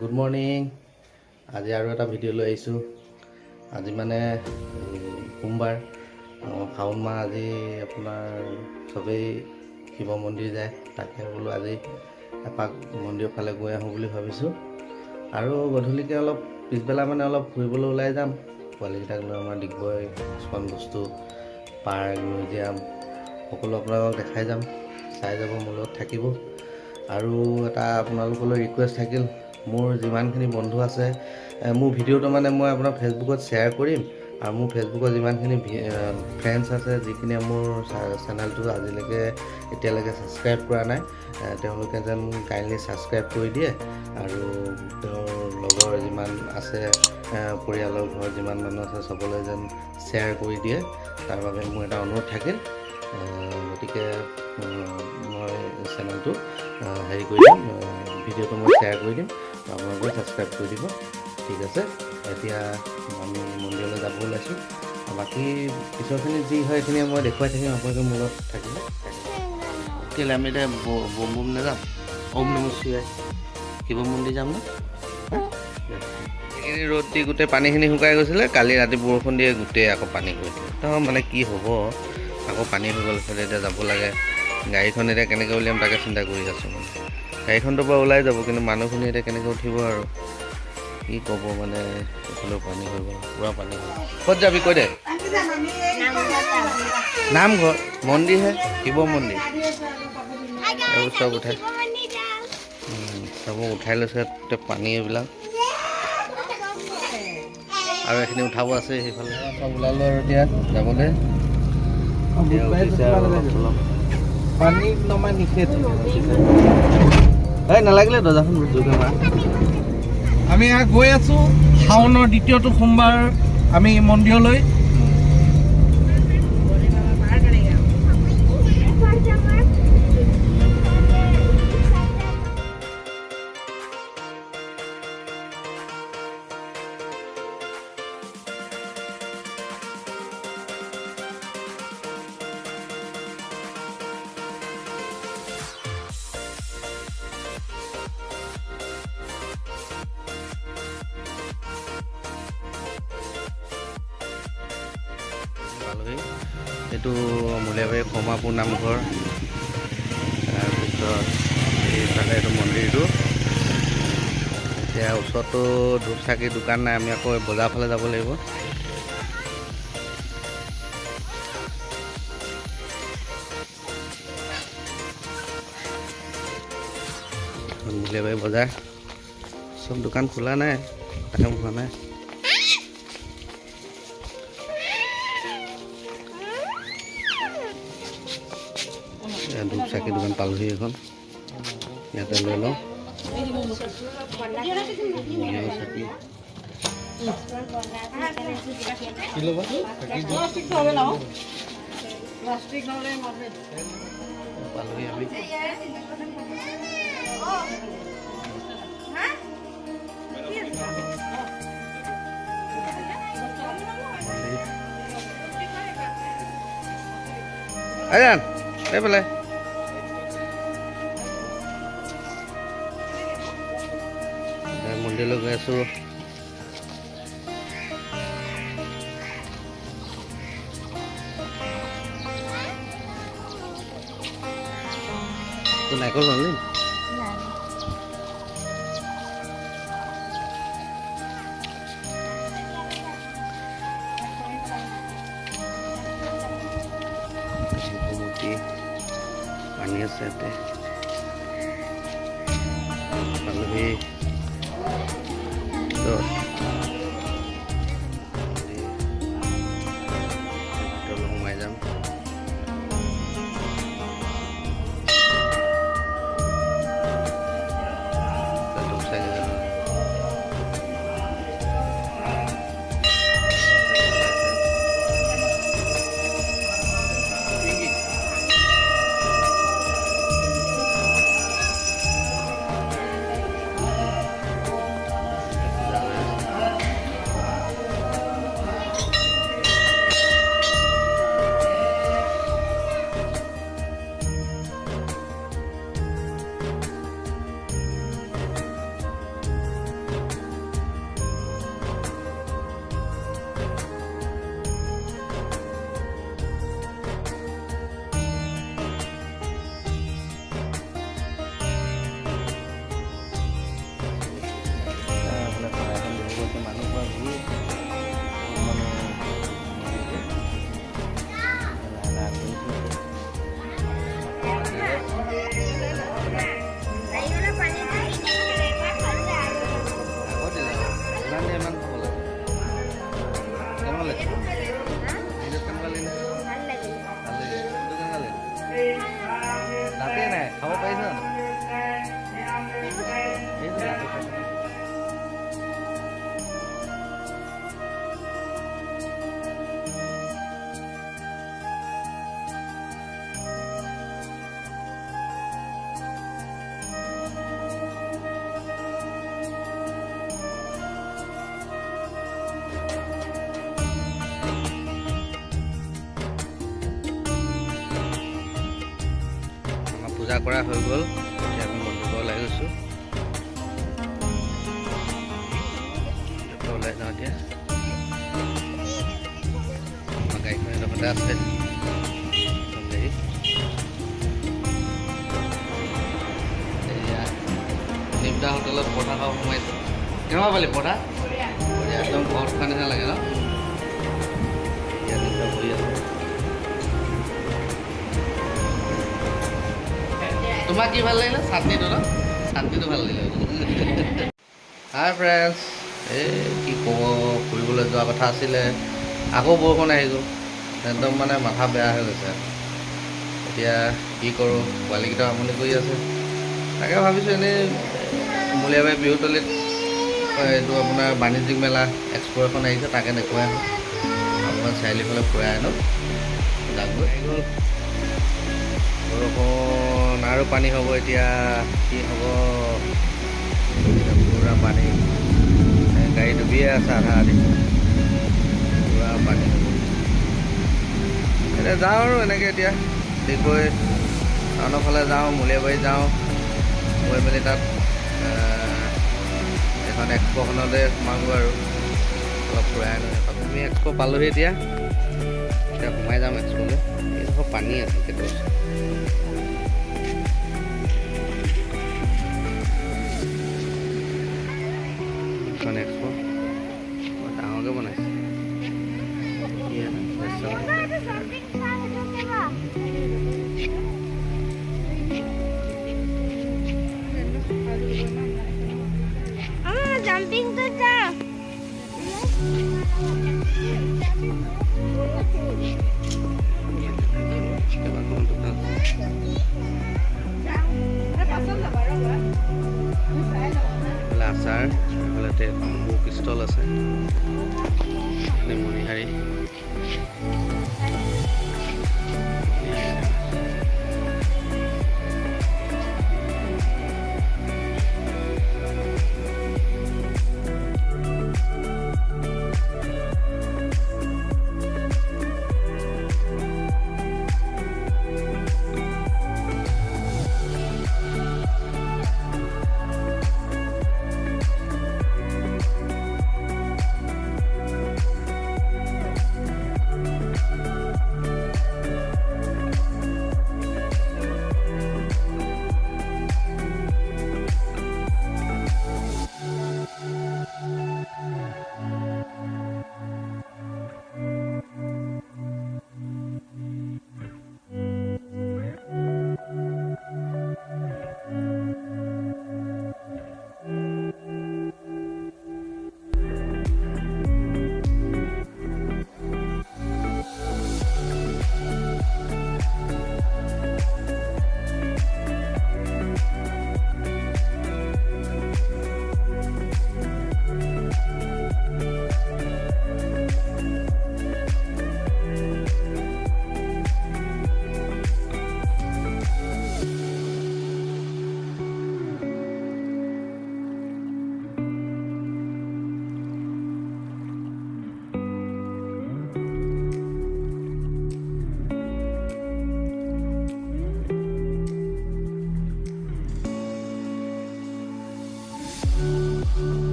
Good morning. আজি আৰু এটা ভিডিঅ' লৈ আহিছোঁ। আজি মানে সোমবাৰ, শাওণ মাহ। আজি আপোনাৰ চবেই শিৱ মন্দিৰ যায়, তাকে বোলো আজি এপাক মন্দিৰৰ ফালে গৈ আহোঁ বুলি ভাবিছোঁ। আৰু গধূলিকৈ অলপ পিছবেলা মানে অলপ ফুৰিবলৈ ওলাই যাম পোৱালীকেইটাক লৈ। আমাৰ ডিগবৈ কিছুমান বস্তু, পাৰ্ক, মিউজিয়াম সকলো আপোনালোকক দেখাই যাম, চাই যাব, মোৰ লগত থাকিব। আৰু এটা আপোনালোকলৈ ৰিকুৱেষ্ট থাকিল, মোৰ যিমানখিনি বন্ধু আছে, মোৰ ভিডিঅ'টো মানে মই আপোনাৰ ফেচবুকত শ্বেয়াৰ কৰিম। আৰু মোৰ ফেচবুকত যিমানখিনি ফ্ৰেণ্ডছ আছে, যিখিনিয়ে মোৰ চেনেলটো আজিলৈকে এতিয়ালৈকে ছাবস্ক্ৰাইব কৰা নাই, তেওঁলোকে যেন কাইণ্ডলি ছাবস্ক্ৰাইব কৰি দিয়ে। আৰু তেওঁৰ লগৰ যিমান আছে, পৰিয়ালৰ ঘৰত যিমান মানুহ আছে, চবলৈ যেন শ্বেয়াৰ কৰি দিয়ে, তাৰ বাবে মোৰ এটা অনুৰোধ থাকিল। গতিকে মই চেনেলটো হেৰি কৰি দিম, ভিডিঅ'টো মই শ্বেয়াৰ কৰি দিম, আপোনালোকে ছাবস্ক্ৰাইব কৰি দিব। ঠিক আছে, এতিয়া আমি মন্দিৰলৈ যাব ওলাইছোঁ। বাকী পিছৰখিনি যি হয় সেইখিনি মই দেখুৱাই থাকিম, আপোনালোকে মোৰ লগত থাকিব। কেলৈ আমি এতিয়া বম নাযাম? ওম নমঃ শিৱায় শিৱ মন্দিৰ যাম ন? এইখিনি ৰ'দ দি গোটেই পানীখিনি শুকাই গৈছিলে, কালি ৰাতি বৰষুণ দিয়ে গোটেই আকৌ পানী কৰিছিলে। তো মানে কি হ'ব, আকৌ পানী হৈ গ'ল। এতিয়া যাব লাগে, গাড়ীখন এতিয়া কেনেকৈ উলিয়াম তাকে চিন্তা কৰি আছোঁ। মানে গাড়ীখনটো বাৰু ওলাই যাব, কিন্তু মানুহখিনি এতিয়া কেনেকৈ উঠিব আৰু কি ক'ব। মানে এইফালেও পানী হৈ গ'ল, পূৰা পানী হৈ গ'ল। ক'ত যাবি কৈ দে? নামঘৰ, মন্দিৰহে, শিৱ মন্দিৰ। এইবোৰ চব উঠাই চবক উঠাই লৈছে, গোটেই পানী এইবিলাক। আৰু এইখিনি উঠাব আছে সেইফালে। চব ওলালোঁ আৰু এতিয়া যাবলৈ। পানী নমা নিষেধ। এই নালাগিলে দৰ্জাখন জোৰকৈ মাৰা। আমি গৈ আছোঁ শাওণৰ দ্বিতীয়টো সোমবাৰ আমি মন্দিৰলৈ। এইটো মূলীয়াবাৰী কমাপুৰ নামঘৰ, তাৰপিছত এইফালে এইটো মন্দিৰটো। এতিয়া ওচৰতো ধূপ চাকি দোকান নাই, আমি আকৌ বজাৰ ফালে যাব লাগিব। মূলীয়াবাৰী বজাৰ, চব দোকান খোলা নাই, তাকে হোৱা নাই। ধূপ চাকি দোকান পালোহি এখন, ইয়াতে লৈ লওঁ। পালোহি আমি। আজান এইফালে মন্দিৰলৈ গৈ আছোঁ। নাৰিকল ল'লি? পানী আছে ইয়াতে পালোহি। সোমাই যাম। দাঁতে নাই খাব পাৰিছ পূজা কৰা হৈ গ'ল। এতিয়া আমি মন্দিৰৰ ওলাই গৈছোঁ। ওলাই যাওঁ এতিয়া। গাড়ীখন এডোখৰতে আছে। এয়া নিমদা হোটেলত পৰঠা খাব সোমাইছোঁ। কেনেকুৱা পালি পৰঠা? একদম ঘৰত খোৱা নিচিনা লাগে ন? এতিয়া নিমদা বহি আছে। তোমাক কি ভাল লাগিলে? চাটনিটো ন? চাটনিটো ভাল লাগিলে। হাই ফ্ৰেণ্ডছ, এই কি ক'ব, ফুৰিবলৈ যোৱা কথা আছিলে, আকৌ বৰষুণ আহি গ'ল। একদম মানে মাথা বেয়া হৈ গৈছে। এতিয়া কি কৰোঁ, পোৱালিকেইটা আমনি কৰি আছে। তাকে ভাবিছোঁ এনেই মূলীয়াবাৰী বিহুতলীত এইটো আপোনাৰ বাণিজ্যিক মেলা এক্সপ' এখন আহিছে, তাকে দেখুৱাই আহোঁ। আপোনাৰ চাৰিআলিফালে ফুৰাই আনো। যাগৈ আহি গ'ল বৰষুণ, আৰু পানী হ'ব এতিয়া। কি হ'ব, পূৰা পানী, গাড়ী ডুবিয়ে আছে আধা আধি, পূৰা পানী হ'ব। এতিয়া যাওঁ আৰু এনেকৈ এতিয়া গৈ টাউনৰ ফালে যাওঁ, মূলীয়াবাৰী যাওঁ, গৈ মেলি তাত এখন এক্সপ'খনতে সোমাগৈ আৰু অলপ ফুৰাই আনো। আমি এক্সপ' পালোহি এতিয়া সোমাই যাম এক্সপ'লৈ। এইডোখৰ পানী আছে সেইটো এক্সপ' ডাঙৰকৈ বনাইছে। জাম্পিং তো যা আচাৰ, এইফালে বুক ষ্টল আছে, মণিহাৰী।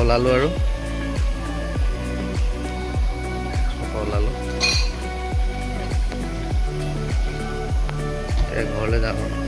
ওলালোঁ আৰু ওলালোঁ ঘৰলৈ যাওঁ।